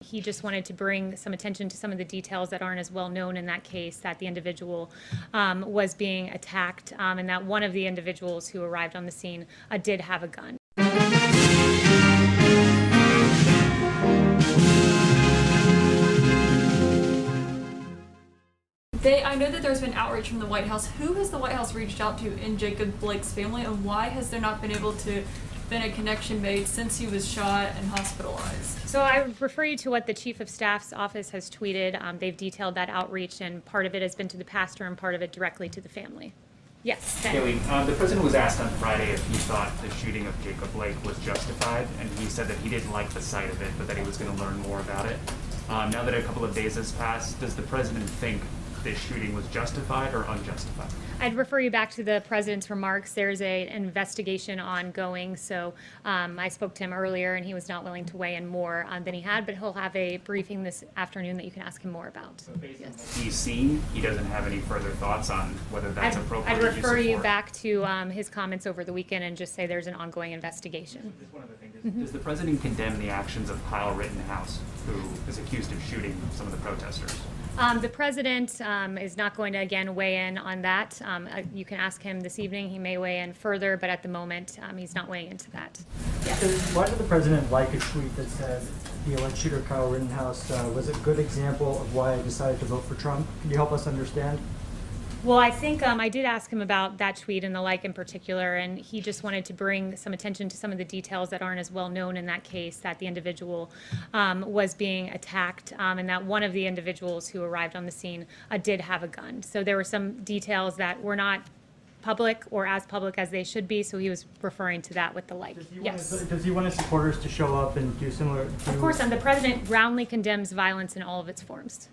He just wanted to bring some attention to some of the details that aren't as well known in that case, that the individual was being attacked, and that one of the individuals who arrived on the scene did have a gun. I know that there's been outreach from the White House. Who has the White House reached out to in Jacob Blake's family, and why has there not been a connection made since he was shot and hospitalized? So I would refer you to what the Chief of Staff's office has tweeted. They've detailed that outreach, and part of it has been to the pastor and part of it directly to the family. Yes, Ben. Kayleigh, the president was asked on Friday if he thought the shooting of Jacob Blake was justified, and he said that he didn't like the sight of it, but that he was going to learn more about it. Now that a couple of days has passed, does the president think this shooting was justified or unjustified? I'd refer you back to the president's remarks. There's an investigation ongoing, so I spoke to him earlier, and he was not willing to weigh in more than he had, but he'll have a briefing this afternoon that you can ask him more about. So based on what he's seen, he doesn't have any further thoughts on whether that's appropriate. I'd refer you back to his comments over the weekend and just say there's an ongoing investigation. Just one other thing. Does the president condemn the actions of Kyle Rittenhouse, who is accused of shooting some of the protesters? The president is not going to, again, weigh in on that. You can ask him this evening. He may weigh in further, but at the moment, he's not weighing into that. Yes. Why did the president like a tweet that said the alleged shooter, Kyle Rittenhouse, was a good example of why I decided to vote for Trump? Can you help us understand? Well, I think I did ask him about that tweet and the like in particular, and he just wanted to bring some attention to some of the details that aren't as well known in that case, that the individual was being attacked, and that one of the individuals who arrived on the scene did have a gun. So there were some details that were not public or as public as they should be, so he was referring to that with the like. Does he want his supporters to show up and do similar? Of course, and the president roundly condemns violence in all of its forms.